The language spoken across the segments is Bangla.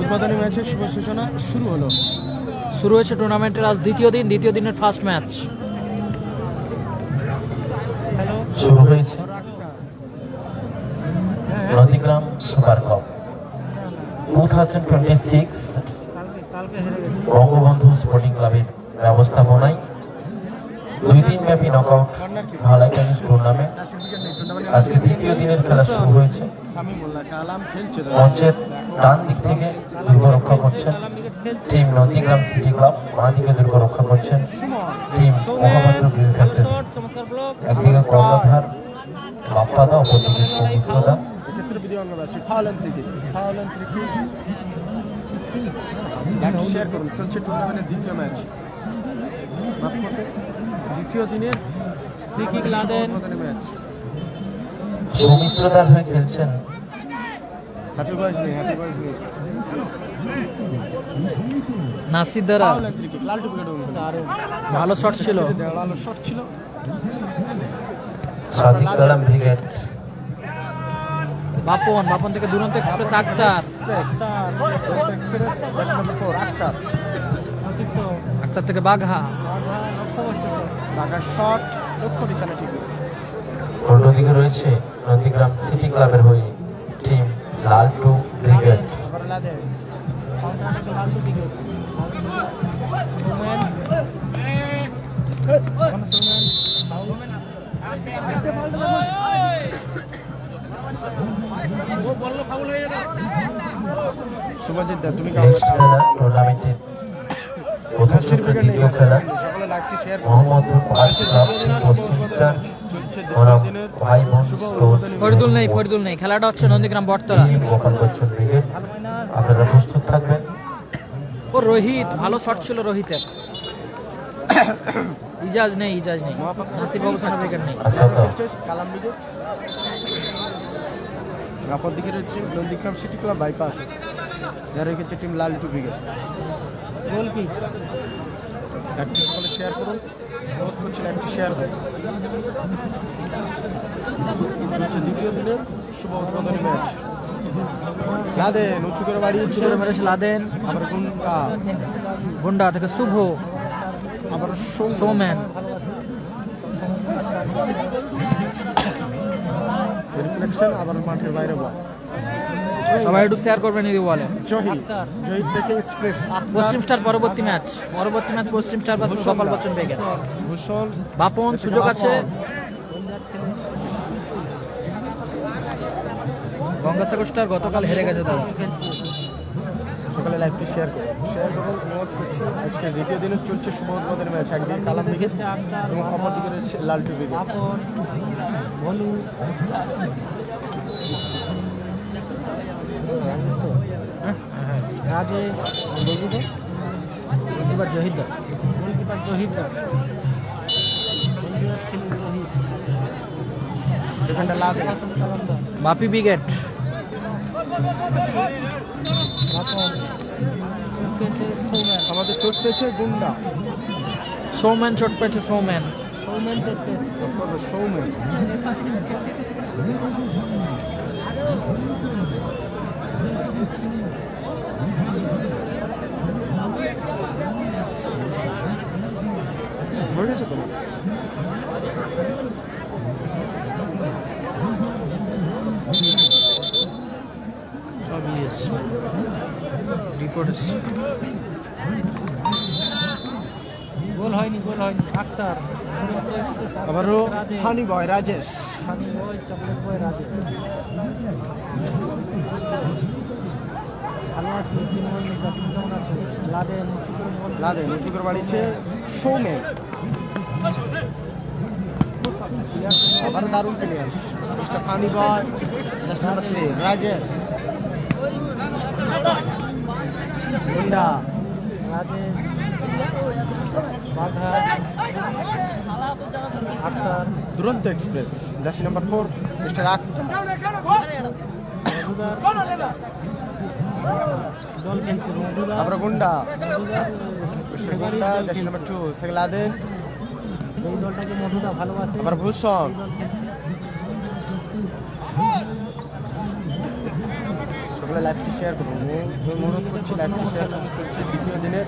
উদ্বোধনী ম্যাচের শুভ সূচনা শুরু হলো। শুরু হয়েছে টুর্নামেন্টের আজ দ্বিতীয় দিনের ফার্স্ট ম্যাচ। শুরু হয়েছে Nandigram super cup 2026 Bangabandhu sporting ক্লাবের ব্যবস্থাপনায় 2 দিন ব্যাপী নকআউট ভালাই টেনিস টুর্নামেন্ট আজকে দ্বিতীয় দিনের খেলা শুরু হয়েছে। মঞ্চের ডান দিক থেকে দুর্গ রক্ষা করছেন টিম নন্দীগ্রাম সিটি ক্লাব, বাঁ দিকে দুর্গ রক্ষা করছেন টিম মহাপাত্র গ্রিল ফ্যাক্টরি। একদিকে কর্ণধার বাপ্পাদা, অপরদিকে সৌমিত্রদা। শেয়ার করুন, চলছে টুর্নামেন্টের দ্বিতীয় ম্যাচ, দ্বিতীয় দিনের ফ্রি কিক লাদেন ম্যাচ। সৌমিত্রদার হয়ে খেলছেন হ্যাপি বয়স নেই, হ্যাপি বয়স নেই। নাসির দ্বারা ভালো শট ছিল, ভালো শট ছিল। সাদিক কালাম ব্রিগেড। বাপন থেকে দুরন্ত এক্সপ্রেস আক্তার থেকে বাঘা শট লক্ষ্য নিশানা ঠিক। উল্টো দিকে রয়েছে নন্দীগ্রাম সিটি ক্লাবের হয়ে টিম লালটু ব্রিগেড। শুভজিৎ দা, তুমি টুর্নামেন্টের প্রথম চক্রের দ্বিতীয় খেলা মোহাম্মদপুর পার্ক ক্লাব পশ্চিম স্টার বনাম ভাই বোন স্টোর। ফরিদুল নেই, খেলাটা হচ্ছে নন্দীগ্রাম বটতলা। গোপাল বচ্চন ব্রিগেড, আপনারা প্রস্তুত থাকবেন। ও রোহিত, ভালো শট ছিল রোহিতের। ইজাজ নেই, নাসির বাবু সানা ব্রিগেড নেই। কালাম ব্রিগেড। অপর দিকে রয়েছে নন্দীগ্রাম সিটি ক্লাব বাইপাস, যারা রেখেছে টিম লালটু ব্রিগেড। গোল কি একটি সকলে শেয়ার করুন, অনুরোধ করছেন একটি শেয়ার করুন। দ্বিতীয় দিনের শুভ উদ্বোধনী ম্যাচ। লাদেন উঁচু করে বাড়িয়েছিল, মেরেছে লাদেন। আবার গুন্ডা থেকে শুভ, আবার সোম্যান। রিফ্লেকশন, আবার মাঠের বাইরে বল। সবাই একটু শেয়ার করবেন এই বলে। জহির থেকে এক্সপ্রেস পশ্চিম স্টার পরবর্তী match Paschim star versus Gopal Bachchan brigade. Bhushan Bapan, সুযোগ আছে। গঙ্গাসাগর স্টার গতকাল হেরে গেছে দাদা। সকালে লাইভটি শেয়ার করুন, অনুরোধ করছি। আজকে দ্বিতীয় দিনের চলছে শুভ উদ্বোধনী ম্যাচ। একদিকে কালাম ব্রিগেড এবং অপর দিকে রয়েছে লালটু ব্রিগেড। রাজেশ জহিদ বাপি ব্রিগেড। আমাদের চোট পেয়েছে গুন্ডা। সৌম্যান চোট পেয়েছে, সৌম্যান। হয়ে গেছে তোমার গোল হয়নি আক্তার। আবারও ফানি বয় রাজেশ। লাদেন উঁচু করে বাড়িয়েছে সৌম্য। আবার দারুণ player mister funny boy. Rajesh গুন্ডা, আক্তার। দুরন্ত express jersey number 4 mister Akhtar. আবার গুন্ডা, জার্সি নাম্বার 2 থেকে লাদেন। আবার ভূষণ সকলে লাইভটি শেয়ার করুন। অনুরোধ করছি লাইভটি শেয়ার করুন। চলছে দ্বিতীয় দিনের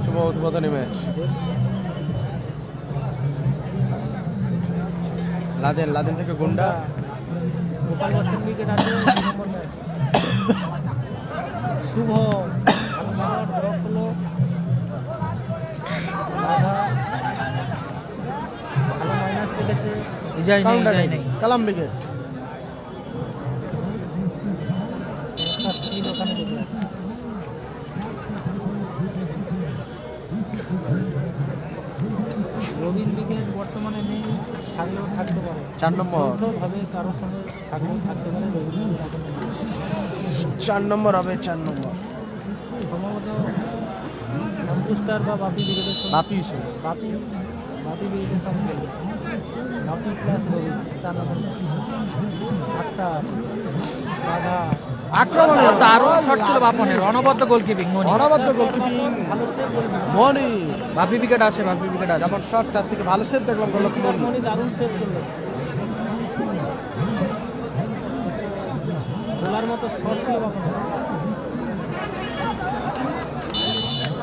শুভ উদ্বোধনী ম্যাচ। লাদেন থেকে গুন্ডা, গোপাল বচ্চন উইকেট আছে, 2 নম্বর ম্যাচ। শুভ ড্রপ হলো, ভালো মাইনাস লেগেছে, কালাম উইকেট। ওখানে দেখলাম। রবিন উইকেট বর্তমানে নেই, থাকলেও থাকতে পারে। 4 নম্বর ভাবে কারোর সঙ্গে থাকলেও থাকতে পারে। রবিন উইকেট এখন নেই। 4 নম্বর হবে, 4 নম্বর সম্ভবত সন্তুষ্টার বা বাপি উইকেটের সঙ্গে বাপি ছিল। বাপি উইকেটের সঙ্গে খেলবে। বাপি প্লাস রবি 4 নম্বর। আটটা বাঘা আক্রমণে দারুণ শট ছিল বাপনের, অনবদ্য গোলকিপিং মনি, অনবদ্য গোলকিপিং ভালো সেভ মনি। বাপি উইকেট আছে, বাপি উইকেট আছে। যেমন শট তার থেকে ভালো সেভ দেখলাম গোলকিপিং মনি। মনি দারুণ সেভ করলো, বোলার মতো শট ছিল বাপনের।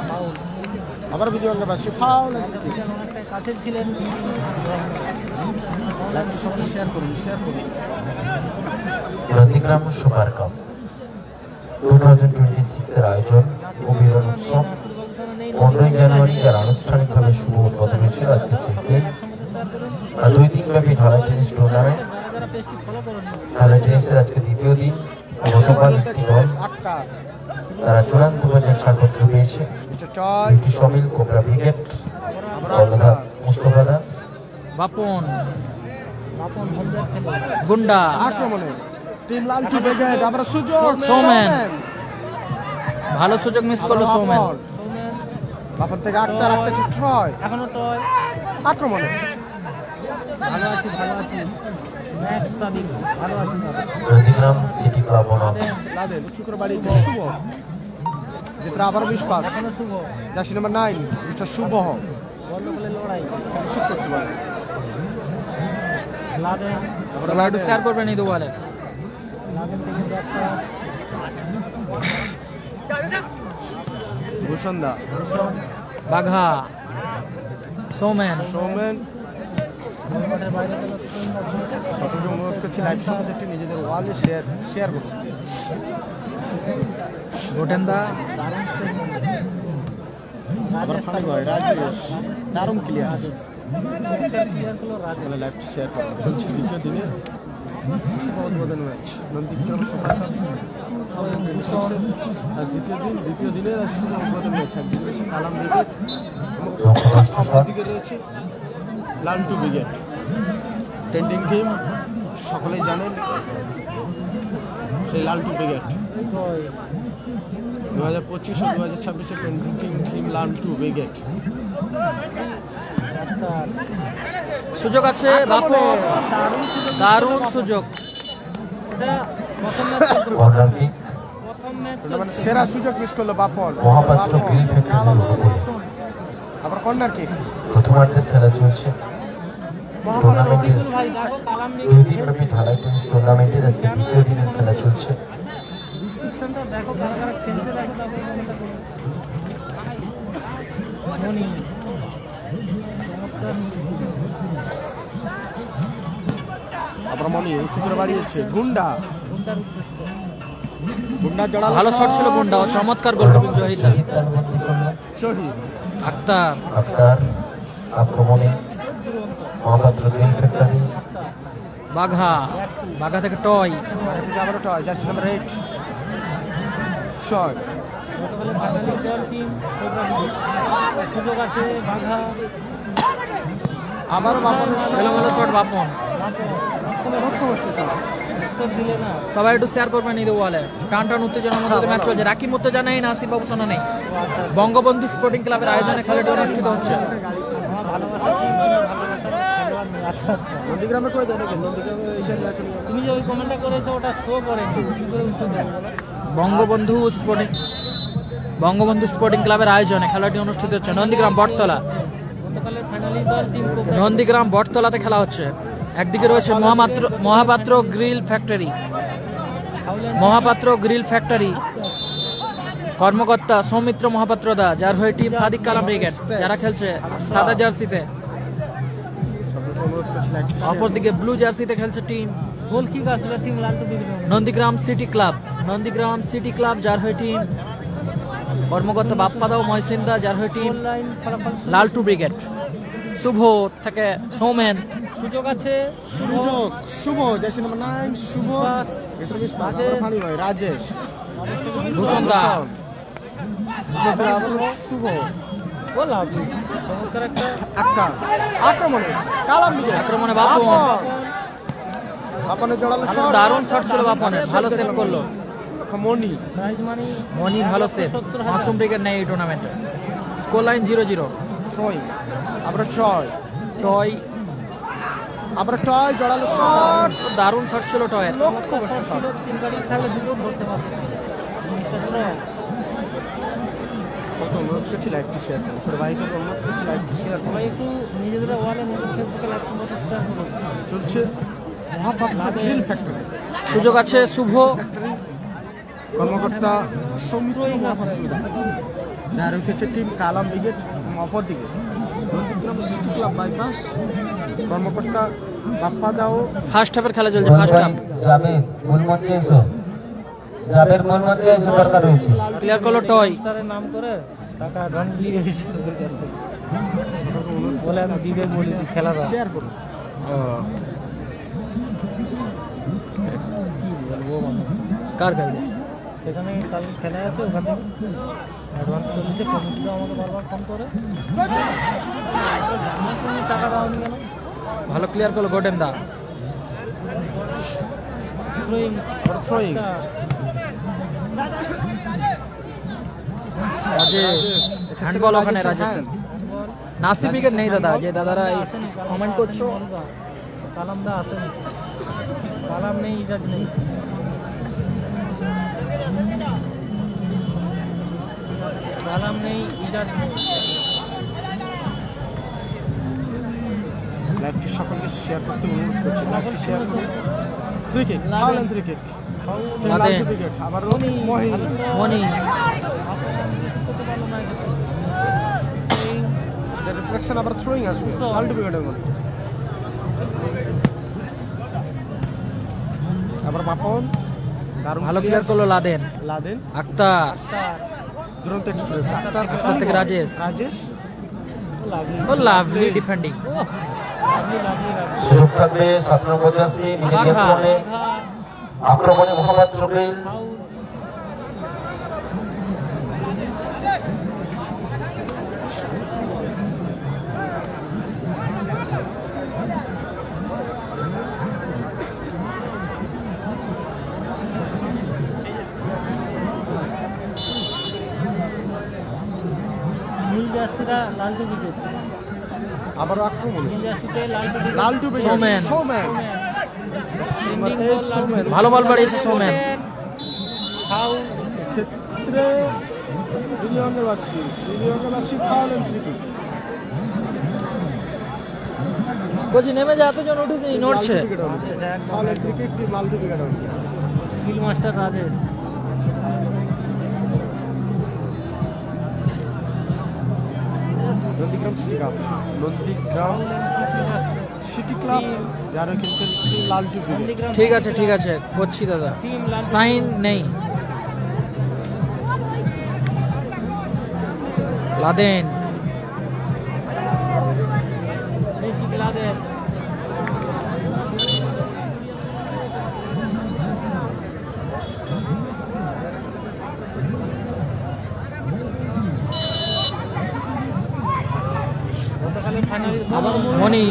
ফাউল, আবার বিধিবঙ্গে বাসি ফাউল। অনেকটা কাছে ছিলেন। লাইভটি সকলে শেয়ার করুন। নন্দীগ্রাম সুপার কাপ 2026 এর আয়োজন ও মিলন উৎসব 15 জানুয়ারি যার আনুষ্ঠানিকভাবে শুভ উদ্বোধন হয়েছিল আজকে শেষ দিন। 2 দিন ব্যাপী ঢালাই টেনিস টুর্নামেন্ট। ঢালাই টেনিসের আজকে দ্বিতীয় দিন। গতকাল একটি দল আক্তার, তারা চূড়ান্ত পর্যায়ে ছাড়পত্র পেয়েছে। মিস্টার টয়, দুটি সমিল কোবরা ব্রিগেড, কর্ণধার মুস্তফাদা, বাপন ভঞ্জার ছেলে গুন্ডা। আক্রমণে টিম লালটু ব্রিগেড। আবার সুযোগ, সৌমেন। ভালো সুযোগ মিস করলো সৌমেন। বাপন থেকে আক্তার থেকে ট্রয়। এখনো টয়। আক্রমণে ভালো আছি ম্যাচ সাদিক, ভালো আছি। নন্দীগ্রাম সিটি ক্লাব বনাম লাদেন শুক্রবারই শুভ যেটা আবার বিশ্বাস। এখনো শুভ, জার্সি নাম্বার 9 মিস্টার শুভ গন্ডগোলের লড়াই। নিশ্চিত করতে পারে। লাদেন লাদেন শেয়ার করবেন এই দুয়ালে। লাদেন থেকে ব্যাটটা ভূষণদা, বাঘা, সৌমেন সৌমেন বাইরে গেল। সকলকে অনুরোধ করছি লাইভ সম্পর্কে নিজেদের ওয়ালে শেয়ার করুন। গোটেন্দা দারুণ সেভ। আবার ফানি ভাই রাজেশ দারুণ ক্লিয়ার। ক্লিয়ার করলো রাজেশ। সকলে লাইভটি শেয়ার করুন। চলছে দ্বিতীয় দিনের শুভ উদ্বোধন ম্যাচ নন্দীগ্রাম সুপার কাপ 2026 আর দ্বিতীয় দিনের আর শুভ উদ্বোধন ম্যাচ। একদিকে রয়েছে কালাম ব্রিগেড, অপরদিকে রয়েছে লালটু ব্রিগেড। ট্রেন্ডিং টিম সকলেই জানেন, সেই লালটু ব্রিগেড 2025 ও 2026 ট্রেন্ডিং টিম লালটু ব্রিগেড। সুযোগ আছে বাপন, দারুণ সুযোগ। কর্নার কিক, মানে সেরা সুযোগ মিস করলো বাপন। মহাপাত্র গ্রিল ফ্যাক্টরির উপকূলে। আবার কর্নার কিক। প্রথমার্ধের খেলা চলছে। টুর্নামেন্টের 2 দিন ব্যাপী ঢালাই টেনিস টুর্নামেন্টের আজকে দ্বিতীয় দিনের খেলা চলছে। আবার মনি উচ্চতর বাড়িয়েছে গুন্ডা জড়ালো ভালো শট ছিল গুন্ডা, চমৎকার গোলকিপিং জহিতা। শহীদ আক্তার আক্রমণে মহাপাত্র গ্রিল ফ্যাক্টরি, বাঘা থেকে টয়। আবার টয় জার্সি নাম্বার 8 ছয়। আবার বাপনের ভালো শট বাপন। সবাই একটু শেয়ার করবেন এই ওয়ালে। টান উত্তেজনার মধ্যে ম্যাচ চলছে। রাকিব মুর্তজা নেই, নাসিব বাবু সোনা নেই। বঙ্গবন্ধু স্পোর্টিং ক্লাবের আয়োজনে খেলাটি অনুষ্ঠিত হচ্ছে। নন্দীগ্রামে করে দেয় নাকি? নন্দীগ্রামে এসে তুমি যে ওই কমেন্টটা করেছো ওটা শো করে বঙ্গবন্ধু স্পোর্টিং ক্লাবের আয়োজনে খেলাটি অনুষ্ঠিত হচ্ছে নন্দীগ্রাম বটতলাতে খেলা হচ্ছে। একদিকে রয়েছে Mahapatra grill factory, Mahapatra grill factory কর্মকর্তা সৌমিত্র মহাপাত্র দা, যার হয়ে টিম সাদিক কালাম ব্রিগেড, যারা খেলছে সাদা জার্সিতে। সকলকে অনুরোধ করছি লাইক অপরদিকে ব্লু জার্সিতে খেলছে টিম গোল কিক আসলে team Laltu brigade. Nandigram city club. Nandigram city club, যার হয়ে টিম কর্মকর্তা বাপ্পা দাও মহসিন দা, যার হয়ে টিম লাইন ফলাফল লালটু ব্রিগেড। শুভ থেকে সৌমেন, সুযোগ আছে। সুযোগ শুভ জার্সি নাম্বার 9 শুভ ভিতরে মিস রাজেশ। পানি ভাই রাজেশ ভূষণ দা, শুভ গোল আপনি চমৎকার একটা একটা আক্রমণে কালাম দিকে আক্রমণে বাপন। আপনে জোড়ালো শট দারুণ শট ছিল বাপনের, ভালো সেভ করলো মনি প্রাইজ মানি মনি, ভালো সেভ। মাসুম ব্রিগেড নেই এই টুর্নামেন্টে। Score line 0-0। থ্রোয়িং আবার ট্রয় টয়, আবার টয় জোড়ালো শট দারুণ শট ছিল টয়ের। ছিল তিন গাড়ি খেলে দুটো ধরতে পারত। কত অনুরোধ করছি লাইকটি শেয়ার করুন ছোট ভাই হিসেবে অনুরোধ করছি লাইকটি শেয়ার করুন সবাই একটু নিজেদের ওয়ালে নিজের ফেসবুকে লাইক করতে শেয়ার করুন। চলছে মহাপাত্র গ্রিল ফ্যাক্টরি সুযোগ আছে শুভ, কর্মকর্তা সৌমিত্র মহাপাত্র যার রেখেছে টিম কালাম ব্রিগেড এবং অপরদিকে নন্দীগ্রাম সিটি ক্লাব বাইপাস কর্মকর্তা বাপ্পা দাও ফার্স্ট হাফের খেলা চলছে। ফার্স্ট হাফ জাবের মূল মঞ্চে এসো, জাবের মূল মঞ্চে এসো, দরকার রয়েছে। ক্লিয়ার করলো টয়। স্টারের নাম করে টাকা ডন দিয়ে দিয়েছে ওদের কাছ থেকে। বলে আমি বিবেক বলি খেলাটা শেয়ার করুন কার খেলবে? সেখানে কাল খেলা আছে, ওখান থেকে অ্যাডভান্স করে দিয়েছে। কমিটিরা আমাকে বারবার ফোন করে তুমি টাকা দাওনি কেন? ভালো ক্লিয়ার করলো গোডেন দা। থ্রোয়িং থ্রোয়িং রাজেশ, হ্যান্ডবল ওখানে রাজেশের। নাসিব উইকেট নেই দাদা, যে দাদারা কমেন্ট করছো। কালাম দা আসেনি, কালাম নেই, ইজাজ নেই। কালাম নেই, ইজাজ নেই। লাইভটি সকলকে শেয়ার করতে অনুরোধ করছি লাইভটি শেয়ার করুন three kick foul three kick Laden, আবার মহি মনি, করতে পারলো না এটা। রিফ্লেকশন আবার থ্রোয়িং আসবে লালটু ব্রিগেডের মধ্যে আবার বাপন দারুণ ভালো ক্লিয়ার করলো লাদেন। লাদেন আক্তার, দুরন্ত এক্সপ্রেস আক্তার আক্তার থেকে রাজেশ। রাজেশ ও লাভলি ডিফেন্ডিং। সুযোগ থাকবে 7 নম্বর জার্সি নিয়ন্ত্রণে আক্রমণে মহাপাত্র গ্রিল। নীল জার্সিরা লালটু উইকেট, আবার আক্রমণ নীল জার্সিতে লালটু উইকেট। লালটু ব্রিগেড সৌমেন। সৌমেন ট্রেন্ডিং এই বল সৌমেন। ভালো বল বাড়িয়েছে সৌমেন। ফাউল ক্ষেত্রে বিলিয়নের বাসী ফাউল এন্ড থ্রি কিক বলছি নেমে যা, এতজন উঠেছে নড়ছে। Foul and free kick team Laltu brigade skill master Rajesh. Nandigram city club Nandigram city club যারা খেলছেন টিম লালটু ব্রিগেড ঠিক আছে ঠিক আছে, করছি দাদা। টিম লালটু সাইন নেই। Laden, Laden. গতকালের ফাইনালে আবার মনি,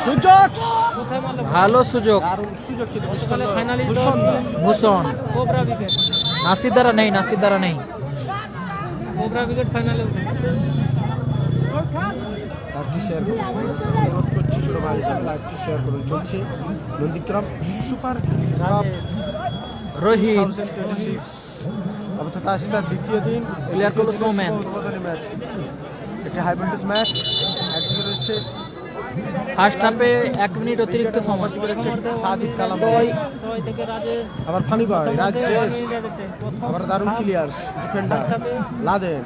সুযোগ কোথায় মারলো? ভালো সুযোগ। দারুণ সুযোগ কিন্তু মিস গতকালের করলো ফাইনালিস্ট ভূষণ দা। ভূষণ, কোবরা উইকেট, নাসির দ্বারা নেই, নাসির দ্বারা নেই। কোবরা উইকেট ফাইনালে উঠেছে। লাইভটি শেয়ার করুন অনুরোধ করছি ছোট ভাই হিসাবে লাইভটি শেয়ার করুন চলছে নন্দীগ্রাম সুপার কাপ রোহিত, 2026 অবস্থা আসছে তার দ্বিতীয় দিন Clear করলো সৌমেন। ম্যাচ একটি হাই ভোল্টেজ ম্যাচ একদিকে রয়েছে ফার্স্ট হাফে 1 মিনিট অতিরিক্ত সময়। সাদিক কালাম ছয় থেকে রাজেশ, আবার ফানি ভাই রাজেশ প্রথম আবার দারুণ ক্লিয়ার্স ডিফেন্ডার লাদেন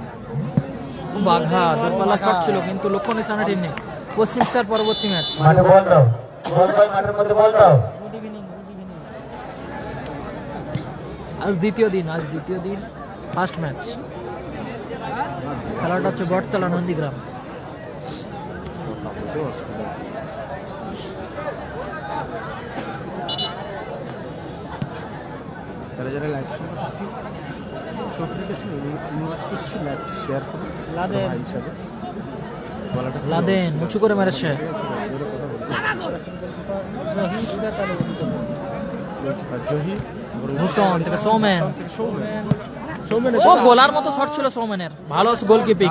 বাঘা দূরপাল্লা শট ছিল কিন্তু লক্ষ্য নিশানা ঠিক নেই। পশ্চিম স্টার পরবর্তী ম্যাচ। মাঠে বল দাও, বল ভাই মাঠের মধ্যে বল দাও। Good evening, good evening. আজ দ্বিতীয় দিন ফার্স্ট ম্যাচ। খেলাটা হচ্ছে বটতলা নন্দীগ্রাম। যারা যারা লাইভ শোকের কাছে অনুরোধ করছি লাইভটি শেয়ার করুন লাদেন। ভাই হিসাবে বলাটা লাদেন উঁচু করে মেরেছে। জহি ভূষণ থেকে সৌমেন। সৌমেন সৌমেন ও গোলার মতো শট ছিল সৌমেনের, ভালো গোলকিপিং।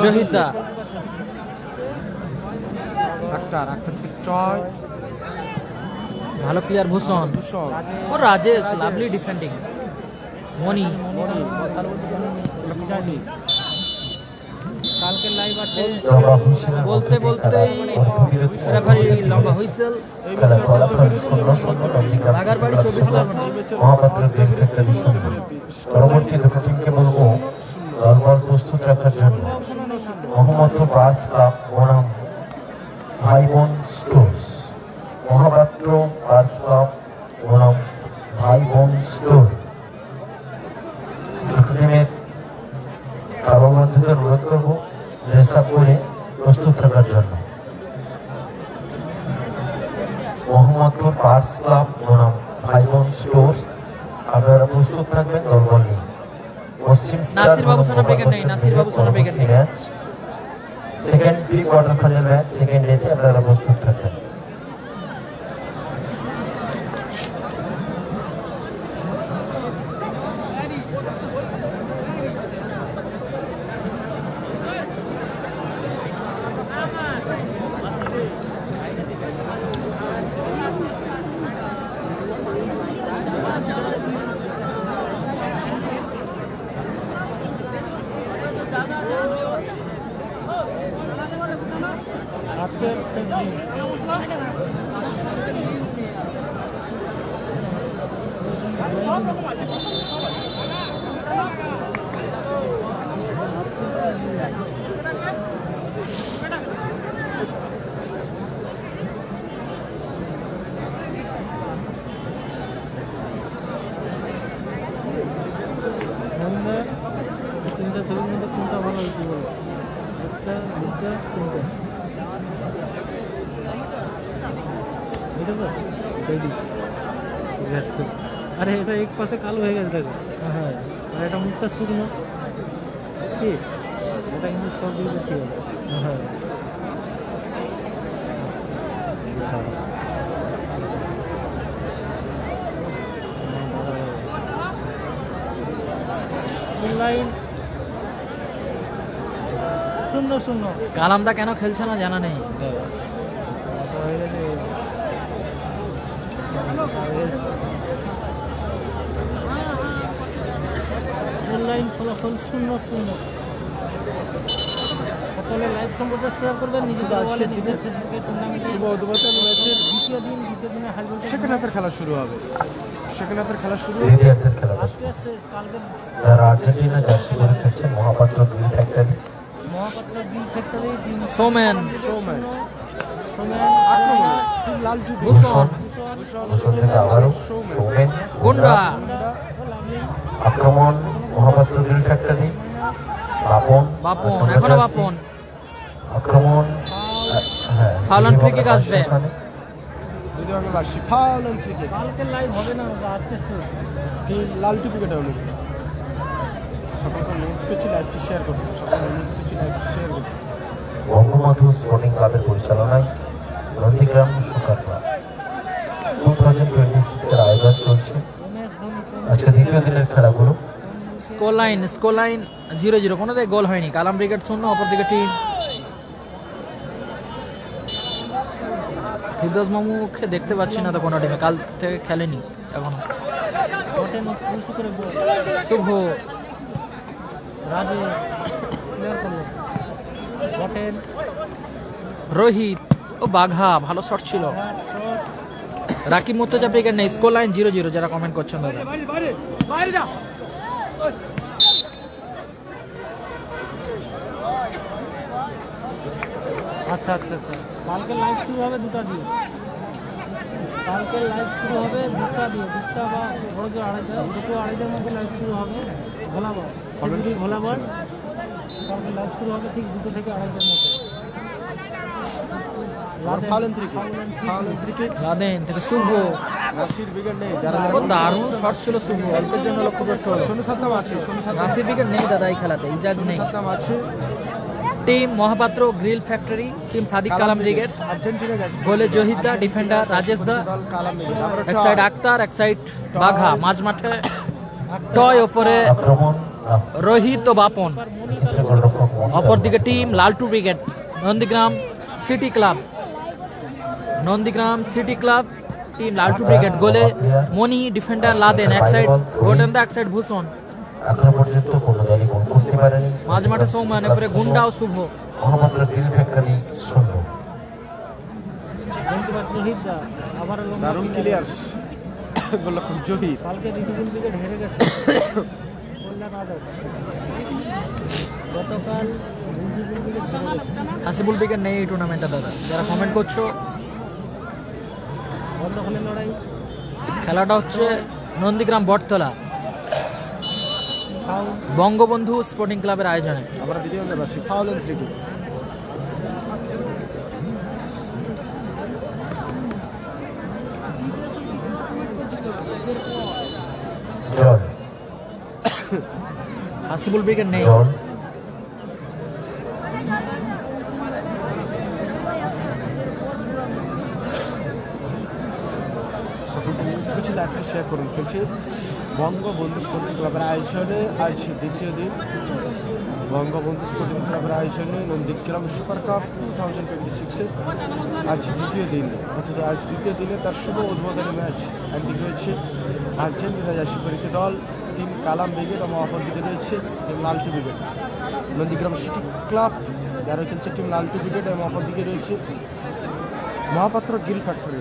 জহিদা আক্তার থেকে টয় ভালো প্লেয়ার ভূষণ। ভূষণ ও রাজেশ লাভলি ডিফেন্ডিং। মনি মনি কালকে লাইভ আছে। লম্বা হুইসেলের বলতে মধ্যে বলতেই রেফারি লম্বা হুইসেল। খেলা ফলাফল 0-0 নন্দীগ্রাম বাগারবাড়ি 24 পরগনা। মহাপাত্র গ্রিন ফ্যাক্টরি শূন্য। পরবর্তী দুটো টিমকে বলবো দলবল প্রস্তুত রাখার জন্য। মোহাম্মদপুর পার্স ক্লাব বনাম ভাই বোন স্টোর্স। মহাপাত্র পার্স ক্লাব বনাম ভাই বোন স্টোর। দুটো টিমের খেলোয়াড় বন্ধুদের অনুরোধ করবো ড্রেস আপ করে প্রস্তুত থাকার জন্য। মোহাম্মদপুর পার্স ক্লাব বনাম ভাই বোন স্টোর্স, আপনারা প্রস্তুত থাকবেন দলবল নিয়ে। পশ্চিম নাসির বাবু সোনা ব্রিগেড নেই, নাসির বাবু সোনা ব্রিগেড নেই। Match second pre quarter final match second ডেতে আপনারা প্রস্তুত থাকবেন। আজকের শেষ দিন। তিনটা ছবির মধ্যে কোনটা ভালো হয়েছে বলো? একটা, দুটা, তিনটা। এটা তো এটাই দিচ্ছি। ঠিক আছে। আরে এটা এক পাশে কালো হয়ে গেছে দেখো। হ্যাঁ, আর এটা মুখটা শুকনো। কি এটা কিন্তু সব দিকে ঠিক আছে। হ্যাঁ, লাইন 0-0 কালামদা কেন খেলছে না জানা নেই। হয়ে গেছে। অনলাইন ফলাফল 0-0। সকলে লাইভ সম্পর্কে শেয়ার করবেন নিজেদের আজকের আজকের দিনের ফেসবুকে টুর্নামেন্টের শুভ উদ্বোধন ম্যাচের দ্বিতীয় দিনে হাই ভোল্টেজ সেকেন্ড হাফের খেলা শুরু হবে। সেকেন্ড হাফের খেলা শুরু ইন্ডিয়ানদের খেলা আজকে শেষ। কালকে যারা আর্জেন্টিনা জার্সি পরে খেলছে মহাপাত্র গ্রিন ফ্যাক্টরি। মহাপাত্র দুই ফ্যাক্টরি সৌমেন সৌমেন সোমেন আক্রমণে খুব লাল টুপি ভূষণ ভূষণ থেকে আবারও সৌমেন গুন্ডা আক্রমণ মহাপাত্র গ্রিন ফ্যাক্টরি। বাপন বাপন এখনো বাপন। আক্রমণ হ্যাঁ ফাউল ফ্রি কিক আসবে। যদি আমি বাসি ফাউল এন্ড ফ্রি কিক কালকে লাইভ হবে না, আজকে শেষ। টিম লাল টুপি কেটে হলো সকলকে অনুরোধ করছি লাইভটি শেয়ার করুন। সকলকে অনুরোধ করছি লাইভটি শেয়ার করুন। বঙ্গবন্ধু স্পোর্টিং ক্লাবের পরিচালনায় নন্দীগ্রাম সুপার ক্লাব 2026 এর আয়োজন চলছে। আজকে দ্বিতীয় দিনের খেলাগুলো স্কোর লাইন 0-0, কোনো দিকে গোল হয়নি। কালাম ব্রিগেড 0, অপরদিকে টিম ফিরদৌস মামুকে দেখতে পাচ্ছি না তো কোনো টিমে, কাল থেকে খেলেনি এখনো। শুভ রাজেশ ক্লিয়ার করলো। বটেন রোহিত ও বাঘা, ভালো শট ছিল। রাকিব মুর্তজা ব্রিগেড নেই, স্কোর লাইন 0-0 যারা কমেন্ট করছেন দাদা। আচ্ছা আচ্ছা আচ্ছা, কালকে লাইভ শুরু হবে 2টা দিয়ে। কালকে লাইভ শুরু হবে 2টা দিয়ে, 2টা বা বড় জোর 2:30, 2:30 মধ্যে লাইভ শুরু হবে। ভোলাবার ভোলাবার কালকে লাইভ শুরু হবে ঠিক 2টো থেকে 2:30 মধ্যে। ফাউলেন ত্রিকে লাদেন থেকে শুভ, নাসির ব্রিগেড নেই, যারা ও দারুণ শট ছিল শুভ, অল্পের জন্য লক্ষ্য করতে হলো। সোনু সাতনাম আছে, নাসির ব্রিগেড নেই দাদা এই খেলাতে, ইজাজ নেই। সাতনাম আছে। Team Mahapatra grill factory, team Sadiq Kalam brigade, Argentina গেছে, গোলে জহিদ দা, ডিফেন্ডার রাজেশ দা, দল কালাম ব্রিগেড। আমরা এক সাইড আক্তার, এক সাইড বাঘা, মাঝ মাঠে টয় ওপরে আক্রমণ রোহিত ও বাপন, এক্ষেত্রে গোলরক্ষক মন্ডল। অপরদিকে team Laltu brigade, Nandigram city club, Nandigram city club team Laltu brigade, গোলে মনি, ডিফেন্ডার লাদেন, এক সাইড গোটেন্দা, এক সাইড ভূষণ, এখনো পর্যন্ত কোনো দলই গোল করতে পারেনি। মাঝ মাঠে সৌমান, এরপরে গুন্ডা ও শুভ। মহামাত্র গ্রিল ফ্যাক্টরি 0। শহীদ দা আবার দারুণ ক্লিয়ার্স গোলরক্ষক জহির। কালকে ঋতুগুল ব্রিগেড হেরে গেছে কল্যাণ আদর। গতকাল ঋতুগুল ব্রিগেড হেরে গেছে। হাসিবুল ব্রিগেড নেই এই টুর্নামেন্টে দাদা, যারা কমেন্ট করছো। বন্ধখানের লড়াই খেলাটা হচ্ছে নন্দীগ্রাম বটতলা ফাউল বঙ্গবন্ধু স্পোর্টিং ক্লাবের আয়োজনে। আমরা দ্বিতীয় বাসী ফাউলেন ত্রিকে। জল হাসিবুল ব্রিগেড নেই। জল সকলকে কিছু লাইভটি শেয়ার করুন। চলছে বঙ্গবন্ধু স্পোর্টিং ক্লাবের আয়োজনে আজ দ্বিতীয় দিন, বঙ্গবন্ধু স্পোর্টিং ক্লাবের আয়োজনে নন্দীগ্রাম সুপার কাপ 2026-এর আজ দ্বিতীয় দিন, অর্থাৎ আজ দ্বিতীয় দিনে তার শুভ উদ্বোধনী ম্যাচ। একদিকে রয়েছে আর্জেন্টিনা জার্সি দল টিম কালাম ব্রিগেড এবং অপরদিকে রয়েছে team Laltu brigade. Nandigram city club যারা খেলছে টিম লালটু ব্রিগেড এবং অপরদিকে রয়েছে মহাপাত্র গ্রিল ফ্যাক্টরি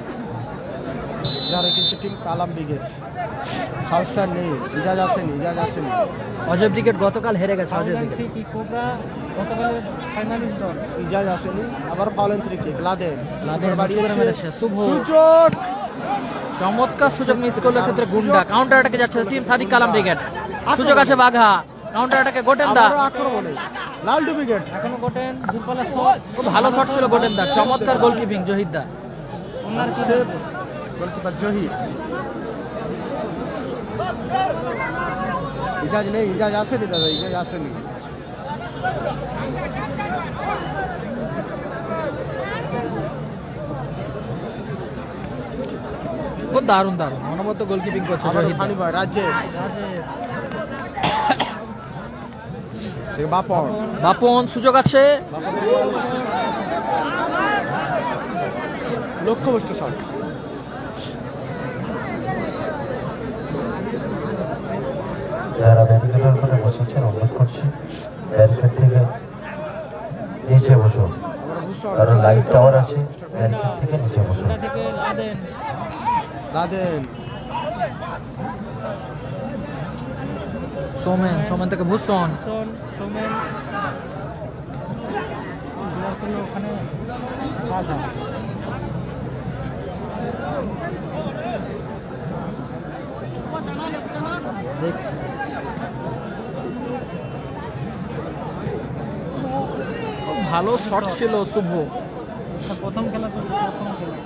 যারা খেলছে টিম কালাম ব্রিগেড। সাউস্টার নেই, ইজাজ আসেনি। অজয় ব্রিগেড গতকাল হেরে গেছে, অজয় ফাউলেন ব্রিগেড। কি কোবরা গতকালের ফাইনালিস্ট দল। ইজাজ আসেনি, আবার ফাউলেন ত্রিকে লাদেন লাদেন বাড়িয়েছে, মেরেছে, শুভ সুযোগ চমৎকার সুযোগ মিস করলো, ক্ষেত্রে গুন্ডা কাউন্টার অ্যাটাকে যাচ্ছে টিম সাদিক কালাম ব্রিগেড, সুযোগ আছে বাঘা, কাউন্টার অ্যাটাকে গোটেন্দা, আবারও আক্রমণে লালটু ব্রিগেড। এখনো গোটেন দুপালা শট। খুব ভালো শট ছিল গোটেন্দা, চমৎকার গোলকিপিং জহিদা। ওনার কি সেভ গোলকিপার জহির। ইজাজ নেই, ইজাজ আসেনি দাদা, ইজাজ আসেনি। খুব দারুণ অনবদ্য গোলকিপিং করছে আবার জহিদা। ফানি বয় রাজেশ রাজেশ বাপন বাপন, সুযোগ আছে, লক্ষ্যভ্রষ্ট শট। যারা ব্যারিকেডের উপরে বসেছেন অনুরোধ করছি ব্যারিকেড থেকে নিচে বসুন, আবার ভূষণ কারণ লাইট টাওয়ার আছে, ব্যারিকেড থেকে নিচে বসুন। ওটা থেকে লাদেন লাদেন সোমেন থেকে ভূষণ, সোমেন ব্লক করলো ওখানে বাধা। দেখছি খুব ভালো শট ছিল শুভ। এটা প্রথম খেলা তো, প্রথম খেলা।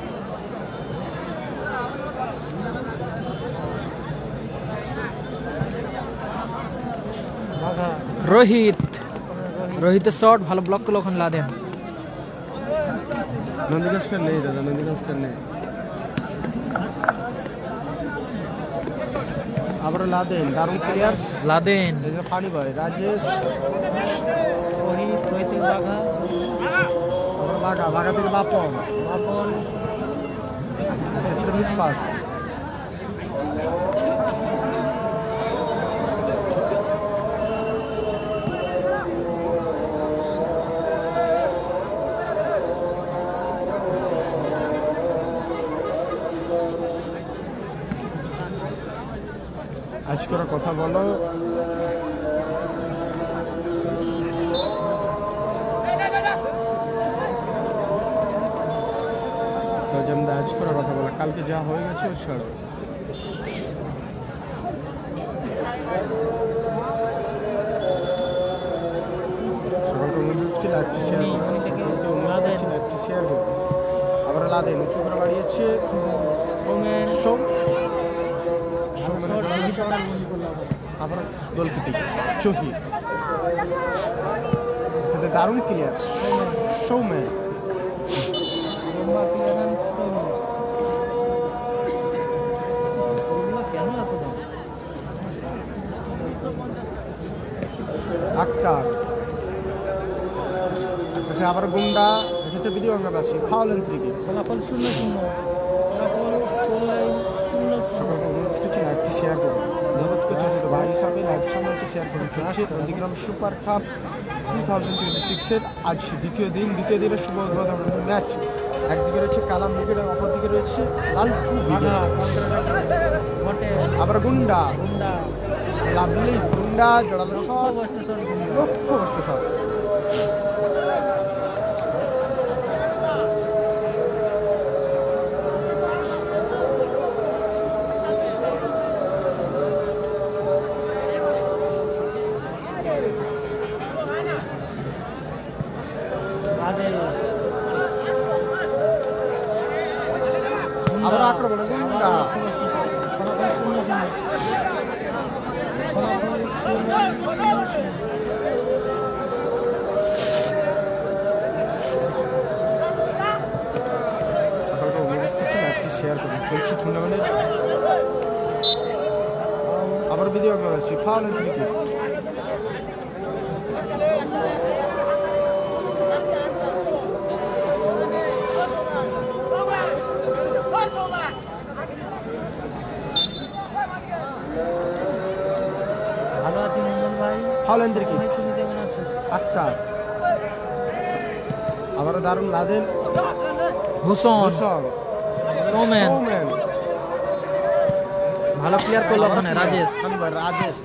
বাঘা রোহিতের শট ভালো ব্লক করলো ওখানে লাদেন। নন্দীগ্রাম নেই দাদা, নন্দীগ্রাম নেই। আবার লাদেন, দারুণ players Laden funny boy Rajesh, Rohit বাঘা আবার বাঘা থেকে বাপন বাপন ক্ষেত্রে মিস পাস। কথা বলো। তো যেমন আজ করে কথা বলা, কালকে যা হয়ে গেছে ও ছাড়ো। সকলকে অনুরোধ করছি লাইভটি শেয়ার করুন, সকলকে অনুরোধ করছি লাইভটি শেয়ার করুন। আবার লাদেন উঁচু করে বাড়িয়েছে আবার গোলকিপিং চহি, দারুণ ক্লিয়ার সৌম্যান। আক্তার, আচ্ছা আবার গুন্ডা, এক্ষেত্রে বিধি Bangladeshi foul and free kick. ফলাফল 0-0, ফলাফল স্কোর লাইন 0-0। সকলকে অনুরোধ করছি লাইভটি শেয়ার করুন, অনুরোধ করছি ছোটো ভাই হিসাবে লাইভ সময়টি শেয়ার করুন। চলছে নন্দীগ্রাম সুপার কাপ 2026-এর আজ দ্বিতীয় দিনের শুভ উদ্বোধন ম্যাচ। একদিকে রয়েছে কালাম ব্রিগেড, অপরদিকে রয়েছে লালটু ব্রিগেড। আবার গুন্ডা, লাভলি গুন্ডা, জড়ালো শট, লক্ষ্যবস্তু শট। আবার আক্রমণে গুন্ডা, সকলকে অনুরোধ করছি লাইভটি শেয়ার করুন। চলছে টুর্নামেন্টের আবার বিধি Bangladeshi foul and free kick. ভালো আছি মঙ্গল ভাই, ফাউল এন্ড ফ্রি কিক। তুমি কেমন আছো? আক্তার, আবার দারুণ লাদেন, হুসন, সৌম্যান, সৌম্যান, ভালো প্লেয়ার করলো ওখানে রাজেশ। রাজেশ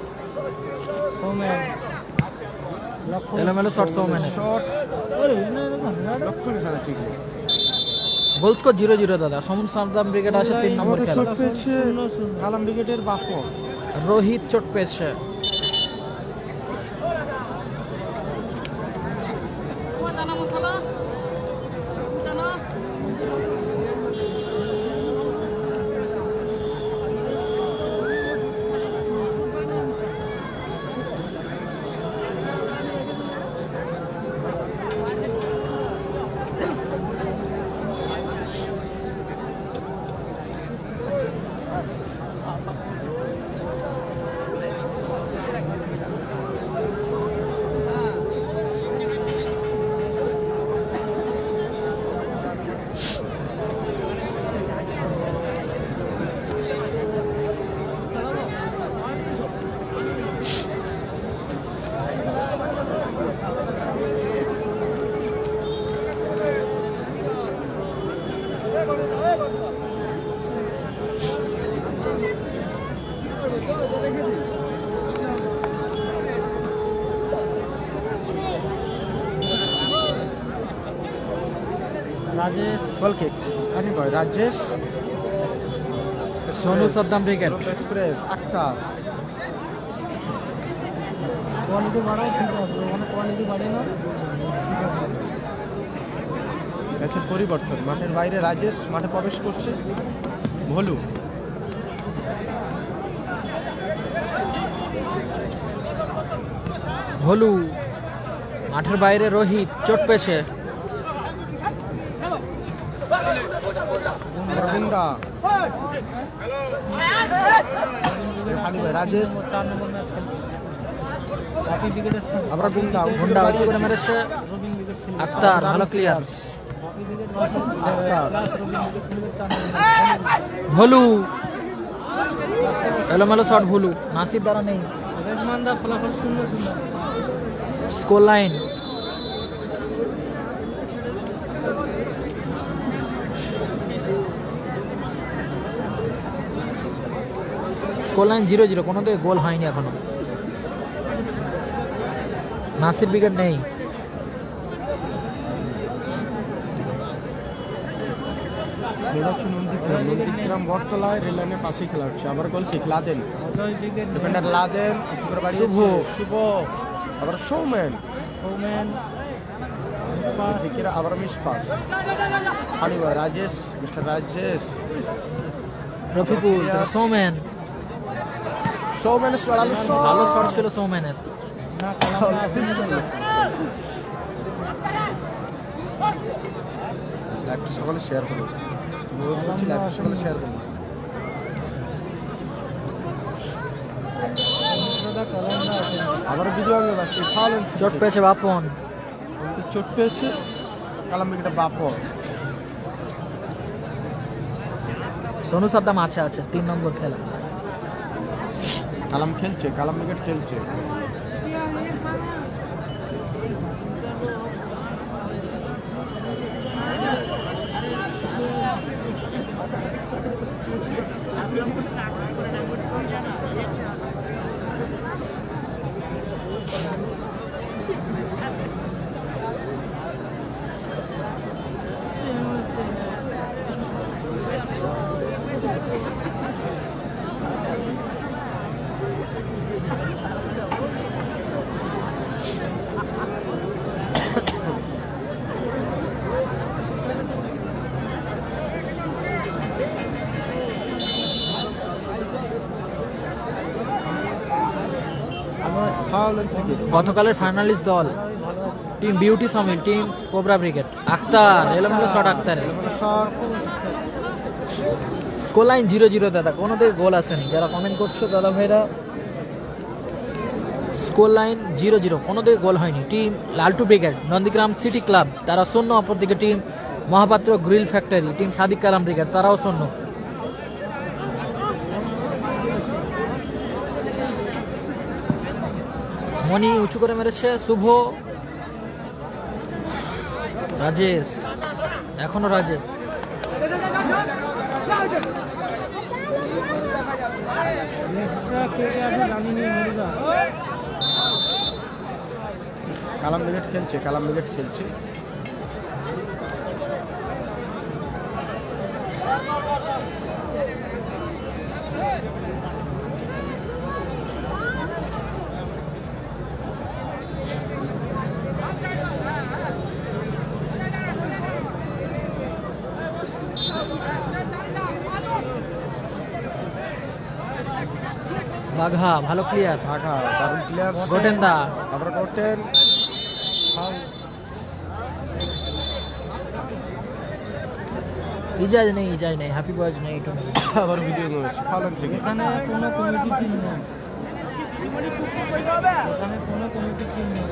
সৌম্যান এলোমেলো শট সৌম্যানের। শট, ওরে না না লক্ষ্য নিশানা ঠিক নেই। গোল স্কোর 0-0 দাদা। সমুন সাদ্দাম ব্রিগেড আসে 3 নম্বর আমাদের খেলা। চোট পেয়েছে কালাম ব্রিগেডের বাপর। রোহিত চোট পেয়েছে। রাজেশ গোল কিক কানি boy Rajesh, Sonu Saddam brigade. Express Akhtar, quality বাড়াও, ঠিক আছে মানে কোয়ালিটি বাড়ে না, ঠিক আছে। ম্যাচের পরিবর্তন, মাঠের বাইরে রাজেশ, মাঠে প্রবেশ করছে ভলু। ভলু, মাঠের বাইরে রোহিত চোট পেয়েছে। গুন্ডা, কানি বয় রাজেশ, 4 নম্বর ম্যাচ খেলবে বাপি ব্রিগেডের সঙ্গে। আমরা গুন্ডা গুন্ডা উঁচু করে মেরেছে। রবিন ব্রিগেড খেলবে, আক্তার ভালো clear. Bapi brigade Akhtar, plus Robin brigade খেলবে 4 নম্বর। ভলু, এলোমেলো শট ভুলু। নাসির দ্বারা নেই। রেজমানদা ফলাফল 0-0। স্কোর লাইন স্কোর লাইন 0-0, কোনো দিকে গোল হয়নি এখনো। নাসির ব্রিগেড নেই। এটা হচ্ছে নন্দীগ্রাম বটতলায় রেল লাইনের পাশেই খেলা হচ্ছে। আবার গোল kick Laden, Ajay brigade defender Laden, উঁচু করে বাড়িয়েছে শুভ, আবার সৌমেন, সৌমেন দিকের আবার মিসপাস, হানিবা রাজেশ, মিস্টার রাজেশ, রফিকুল, সৌমেন, সৌমেনের চড়ালো ভালো শট ছিল সৌমেনের। না কালাম লাইভটা সকালে শেয়ার করুন, অনুরোধ করছি লাইভটা সকালে শেয়ার করুন। আবার ভিডিও আগে বাসি ফাউল, চোট পেয়েছে বাপন। চোট পেয়েছে কালাম উইকেটে বাপন। সোনু সাদ্দাম আছে 3 নম্বর খেলা। কালাম খেলছে, কালাম উইকেট খেলছে। গতকালের ফাইনালিস্ট দল টিম বিউটি সামিল, টিম কোবরা ব্রিগেড। আক্তার এলোমেলো শট, আক্তারের। স্কোর লাইন 0-0 দাদা, কোনো দিকে গোল আসেনি। যারা কমেন্ট করছো দাদা ভাইরা, স্কোর লাইন 0-0, কোনো দিকে গোল হয়নি। Team Laltu brigade, Nandigram city club তারা 0, অপরদিকে team Mahapatra grill factory, team Sadiq Kalam brigade তারাও 0। মনি উঁচু করে মেরেছে, শুভ, রাজেশ, এখনো রাজেশ। কালাম উইকেট খেলছে, কালাম উইকেট খেলছে। বাঘা ভালো ক্লিয়ার, ঢাকা দারুণ প্লেয়ার, গোটেন্দা, আবার গোটেন, ইজাজ নেই, হ্যাপি বয়েজ নেই, একটু নেই। আবার ভিডিও নিয়েছে ফাউল থেকে। এখানে কোনো কমিটি টিম নেই, এখানে কোনো কমিটি টিম নেই।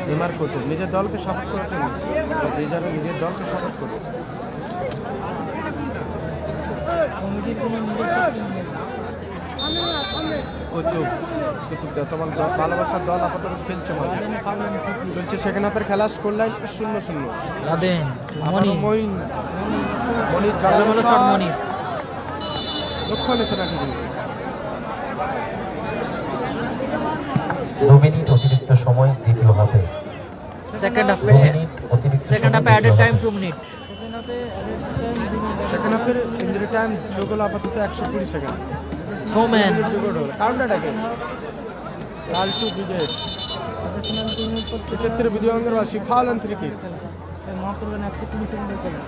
নেমার কোটো নিজের দলকে সাপোর্ট করাতে নেই, যে যারা নিজের দলকে সাপোর্ট করে। কমিটির কোনো নিজস্ব টিম নেই। কুতুব, তোমার ভালোবাসার দল আপাতত খেলছে মাঠে, চলছে সেকেন্ড হাফের খেলা। Score line 0-0। লাদেন, মনি, মনির এলোমেলো শট, মনি লক্ষ্য এনেছে না ঠিক। 2 মিনিট অতিরিক্ত সময় দ্বিতীয় হাফে। সেকেন্ড 2 হাফে, মিনিট অতিরিক্ত সেকেন্ড হাফে অ্যাডেড টাইম 2 মিনিট। সেকেন্ড হাফের ইঞ্জুরি টাইম যোগ হলো আপাতত 120 সেকেন্ড। সৌমেন, কাউন্টারটাকে লালটু ব্রিগেড এক্ষেত্রে ভিডিও অঙ্গেরবাসী ফাউল অ্যান্ড ফ্রি কিক। মাসুলেন 120 সেকেন্ডের খেলা,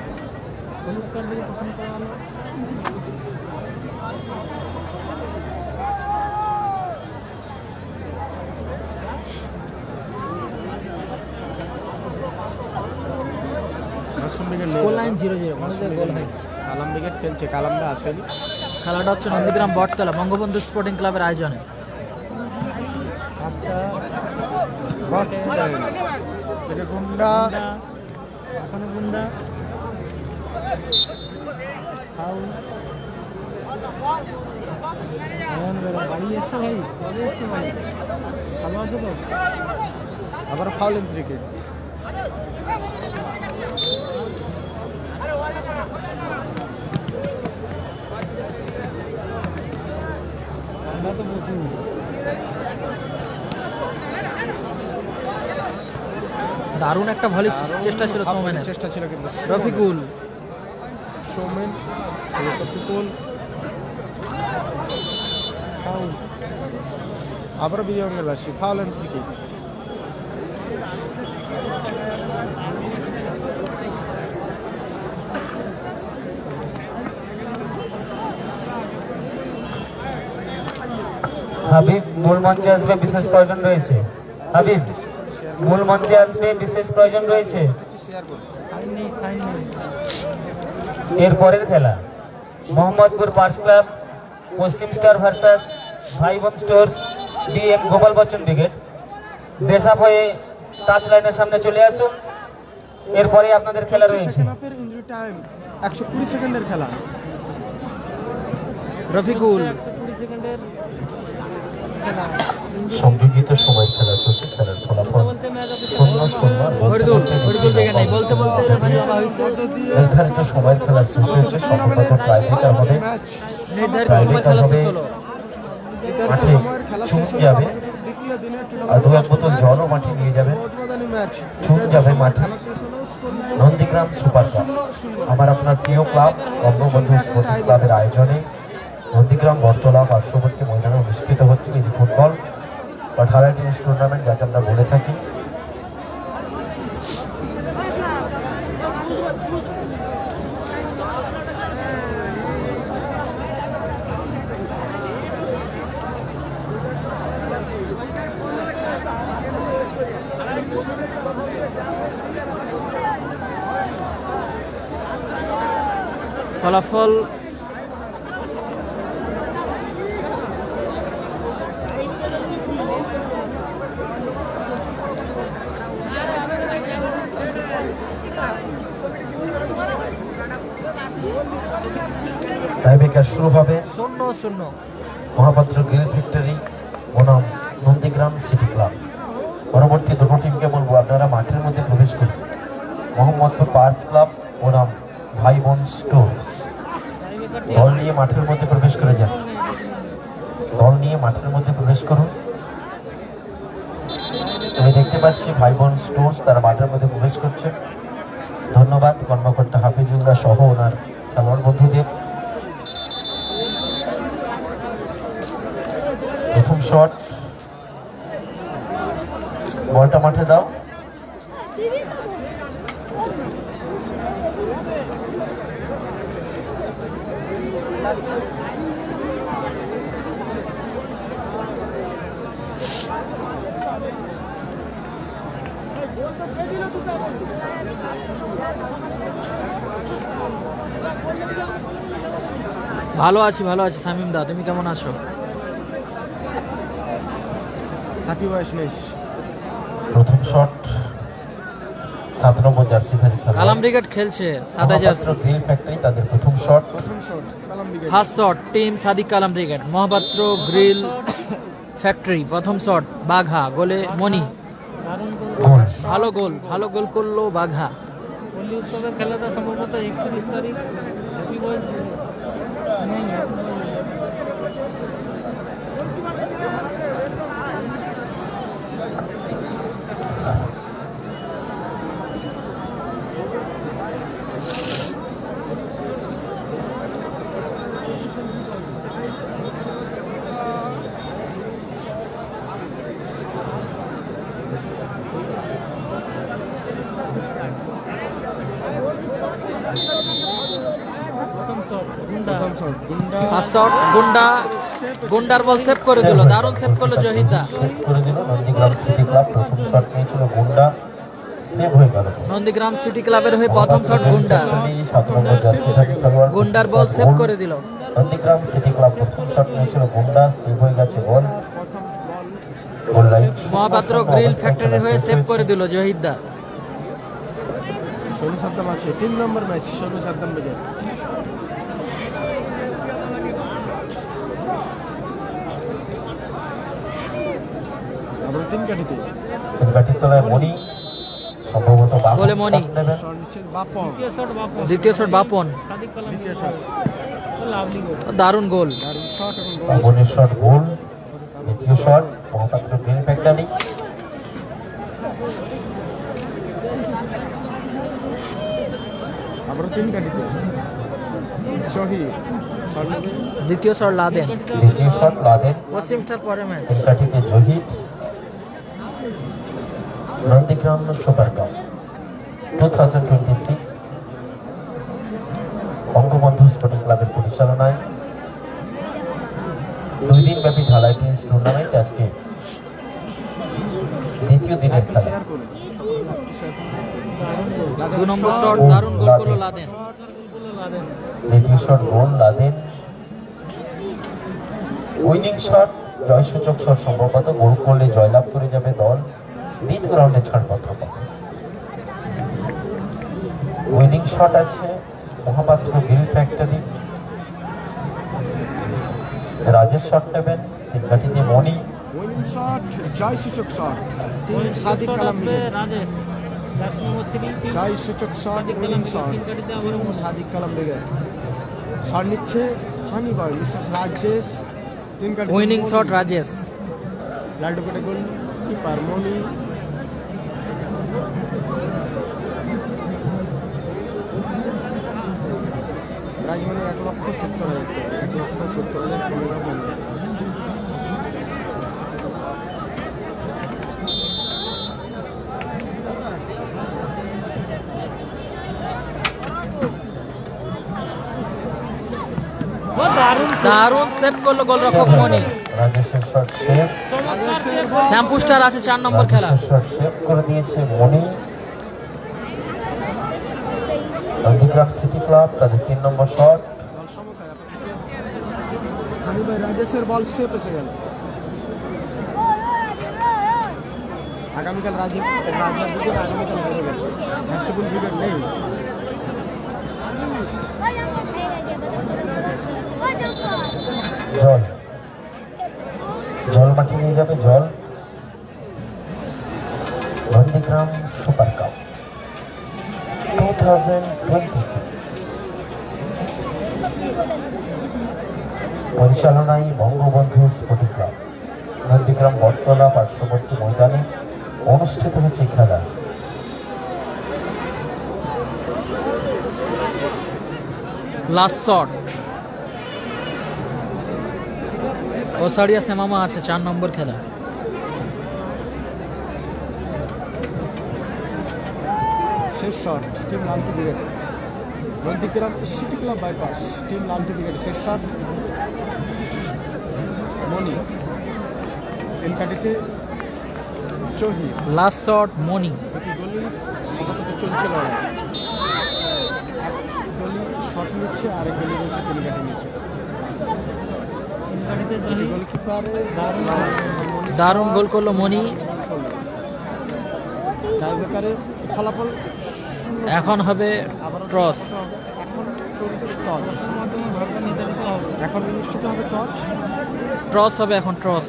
হলুদ কার্ড দিয়ে পছন্দ করা হলো। স্কোর লাইন 0-0, কোনো দিকে গোল হয়নি। কালাম ব্রিগেড খেলছে, কালামটা আসেনি। খেলাটা হচ্ছে নন্দীগ্রাম বটতলা বঙ্গবন্ধু স্পোর্টিং ক্লাবের আয়োজনে। গুন্ডা, এখানে গুন্ডা বাড়ি এসছে ভাই, কবে এসছে ভাই, ভালো আছে তো? আবার ফাউল অ্যান্ড ফ্রি কিক। খেলা তো প্রচুর। দারুণ একটা ভলি চেষ্টা ছিল সৌমেনের। চেষ্টা ছিল কিন্তু রফিকুল সৌমেন রফিকুল ফাউল, আবার বিজয়ের বাসী foul and free kick. Habib মূল মঞ্চে আসবে, বিশেষ প্রয়োজন রয়েছে। হাবিব মূল মঞ্চে আসবে, বিশেষ প্রয়োজন রয়েছে। সাইন নেই, সাইন নেই। এরপরের খেলা মোহাম্মদপুর পার্স ক্লাব পশ্চিম স্টার ভার্সাস ভাই বোন stores BM Gopal Bachchan brigade. Dress up হয়ে টাচ লাইনের সামনে চলে আসুন, এরপরে আপনাদের খেলা রয়েছে। সেকেন্ড হাফের ইনজুরি টাইম 120 সেকেন্ডের খেলা। রফিকুল 120 সেকেন্ডের সংযোজিত সময় খেলা চলছে, খেলার ফলাফল বলতে ম্যাচ অফিসে 0-0। ফরিদুল বেগে নাই, বলতে বলতে রেফারি বলা হয়েছে নির্ধারিত সময়ের খেলা শেষ হয়েছে, সম্ভবত টাইব্রেকার হবে। নির্ধারিত সময় খেলা শেষ হলো। মাঠে চুন যাবে আর 2-1 বোতল জলও মাঠে নিয়ে যাবে। চুন যাবে মাঠে। নন্দীগ্রাম সুপার কাপ আমার আপনার প্রিয় ক্লাব বঙ্গবন্ধু স্পোর্টিং ক্লাবের আয়োজনে নন্দীগ্রাম বটতলা পার্শ্ববর্তী ময়দানে অনুষ্ঠিত হচ্ছে এই ফুটবল বা ঢালাই টেনিস টুর্নামেন্ট, যাকে আমরা বলে থাকি। ফলাফল টাইব্রেকার শুরু হবে 0-0। মহাপাত্র গ্রিল ফ্যাক্টরি বনাম নন্দীগ্রাম সিটি ক্লাব। পরবর্তী দুটো টিমকে বলবো আপনারা মাঠের মধ্যে প্রবেশ করুন। মোহাম্মদপুর পার্স ক্লাব বনাম ভাই বোন স্টোর দল নিয়ে মাঠের মধ্যে প্রবেশ করে যান। দল নিয়ে মাঠের মধ্যে প্রবেশ করুন। আমি দেখতে পাচ্ছি ভাই বোন স্টোর্স তারা মাঠের মধ্যে প্রবেশ করছে। ধন্যবাদ কর্মকর্তা হাফিজুল্লাহ সহ ওনার খেলোয়াড় বন্ধুদের। প্রথম শট, বলটা মাঠে দাও। ভালো আছি শামিম দা, তুমি কেমন আছো? হ্যাপি বয়স নেই। প্রথম শট 7 নম্বর জার্সিধারী খেলোয়াড় কালাম ব্রিগেড খেলছে সাদা জার্সি। গ্রিল ফ্যাক্টরি তাদের প্রথম শট। প্রথম shot Kalam brigade. First shot team Sadiq Kalam brigade. Mahapatra grill factory প্রথম শট বাঘা, গোলে মনি। দারুণ গোল। ভালো গোল করলো বাঘা। হোলি উৎসবের খেলাটা সম্ভবত 31 তারিখ। হ্যাপি বয়স নেই। প্রথম শট গুন্ডা। প্রথম শট গুন্ডা। ফার্স্ট শট গুন্ডার বল সেভ করে দিল, দারুণ সেভ করলো জহিতা। সেভ করে দিল নন্দীগ্রাম সিটি ক্লাব। প্রথম শট নিয়েছিল গুন্ডা, সেভ হয়ে গেল। নন্দীগ্রাম সিটি ক্লাবের হয়ে প্রথম শট গুন্ডা, 7 নম্বর জার্সিধারী খেলোয়াড় গুন্ডার বল সেভ করে দিল। নন্দীগ্রাম সিটি ক্লাব প্রথম শট নিয়েছিল গুন্ডা, সেভ হয়ে গেছে বল। প্রথম ball goal line. Mahapatra grill factory হয়ে সেভ করে দিল জহিদা। সোনু সাদ্দাম আছে 3 number match Sonu Saddam brigade. আবার 3 কাঠিতে গাটির তলায় মনি, সম্ভবত বাপন গোলে মনি। শট নেবেন। শট নিচ্ছে বাপন। দ্বিতীয় শট বাপন। দ্বিতীয় শট বাপন। সাদিক কালাম দ্বিতীয় শট লাভলি গোল। দারুণ গোল। দারুণ শট এবং গোল। অবনীর শট গোল। দ্বিতীয় শট মহাপাত্র গ্রিন ফ্যাক্টরি। আবারও তিন কাটিতে জহির শট নেবে। দ্বিতীয় শট লাদেন। দ্বিতীয় শট লাদেন। পশ্চিম স্টার পরে ম্যাচ। তিন কাঠিতে Zahir. Nandigram super cup 2026 Bangabandhu sporting ক্লাবের পরিচালনায় 2 দিন ব্যাপী ঢালাই টেনিস টুর্নামেন্ট আজকে দ্বিতীয় দিনের খেলা। শেয়ার করুন, শেয়ার করুন। 2 নম্বর শট দারুণ গোল করলো লাদেন। দ্বিতীয় shot goal Laden. Winning shot জয়সূচক শট সম্ভবত গোল করলে জয়লাভ করে যাবে দল, দ্বিতীয় রাউন্ডে ছাড়পত্র পাবে। উইনিং শট আছে Mahapatra grill factory. Rajesh shot নেবেন। তিন কাঠিতে মণি। উইনিং শট জয় সূচক শট তিন সাদিক কালাম ব্রিগেড। রাজেশ 4 নম্বর 3 জয় সূচক শট উইনিং শট তিন সাদিক কালাম ব্রিগেড। শট নিচ্ছে হানি বয় মিস্টার রাজেশ। তিন কাটি উইনিং শট রাজেশ। লাল্টু কোটে গোল কিপার মনি। প্রাইজ মানে 1,70,000 1,70,000 টাকা। দারুণ সেভ করলো গোলরক্ষক মনি। রাজেশের শট সেভ। শ্যাম্পু স্টার আছে 4 নম্বর খেলা। রাজেশের শট সেভ করে দিয়েছে মণি। নন্দীগ্রাম সিটি ক্লাব তাদের 3 নম্বর শট। বল সমতায় হানি ভাই রাজেশের বল সেভ এসে গেল। আগামীকাল রাজা ব্রিগেড আগামীকাল হেরে গেছে। ঝাঁসিপুর ব্রিগেড নেই। জল জল মাঠে নিয়ে যাবে জল। নন্দীগ্রাম সুপার কাপ 2026 পরিচালনায় বঙ্গবন্ধু স্পোর্টিং ক্লাব নন্দীগ্রাম বটতলা পার্শ্ববর্তী ময়দানে অনুষ্ঠিত হচ্ছে খেলা। লাস্ট শট ওসারিয়া সেমামা আছে 4 নম্বর খেলা। শেষ shot team Laltu brigade. Nandigram city club bypass team Laltu brigade. শেষ শট মনি। তিন কাটিতে জহির। Last shot Moni. দুটি গলি আপাতত চলছে লড়াই। এক গলি শট নিচ্ছে আরেক গলি রয়েছে তিন কাটি নিচ্ছে। দুটি গোলকিপার দারুণ গোল করলো মনি। টাইব্রেকারে ফলাফল এখন হবে টস। এখন চলছে টস। এখন অনুষ্ঠিত হবে টস। টস হবে এখন টস।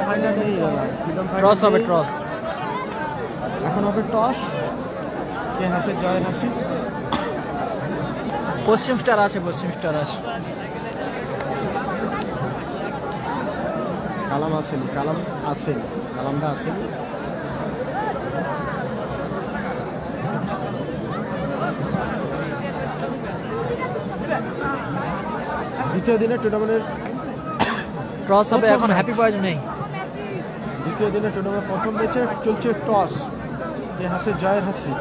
ফাইনাল নেই দাদা। টস হবে টস। এখন হবে টস। কে হাসে জয়ের হাসি। পশ্চিম স্টার আছে পশ্চিম স্টার আছে। কালাম আসেনি কালামটা আসেনি। দ্বিতীয় দিনে টুর্নামেন্টের টস হবে এখন হ্যাপি বয়েজ নেই। দ্বিতীয় দিনে টুর্নামেন্টের প্রথম ম্যাচে চলছে টস। কে হাসে জয়ের হাসি।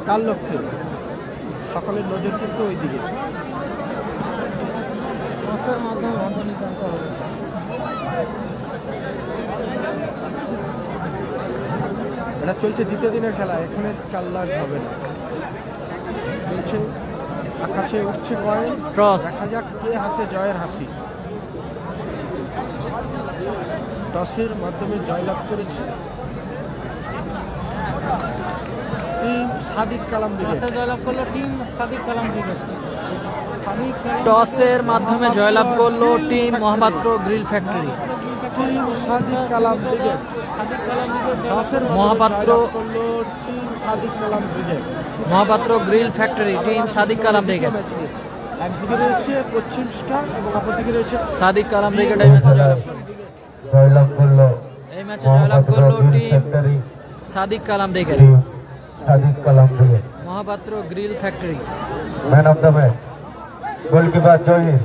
কার লক্ষ্যে সকলের নজর কিন্তু ওই দিকে। টসের মাধ্যমে ভাগ্য নির্ধারিত হবে। এটা চলছে দ্বিতীয় দিনের খেলা। এখানে কাল্লাস হবে না। চলছে আকাশে উঠছে কয়েন। টস। দেখা যাক কে হাসে জয়ের হাসি। টসের মাধ্যমে জয়লাভ করেছে টিম সাদিক কালাম ব্রিগেড। টসে জয়লাভ করলো টিম সাদিক কালাম ব্রিগেড। টসের মাধ্যমে জয়লাভ করলো team Mahapatra grill factory. Team Sadiq Kalam brigade. Sadiq Kalam brigade দশের বদলে মহাপাত্র জয়লাভ করলো team Sadiq Kalam brigade. Mahapatra grill factory team Sadiq Kalam brigade. একদিকে রয়েছে পশ্চিম স্টার এবং অপরদিকে রয়েছে সাদিক কালাম ব্রিগেড এই ম্যাচে জয়লাভ করে। জয়লাভ করলো এই ম্যাচে জয়লাভ করলো team factory Sadiq Kalam brigade. Team Sadiq Kalam brigade. Mahapatra grill factory. Man of the match goalkeeper Zahir.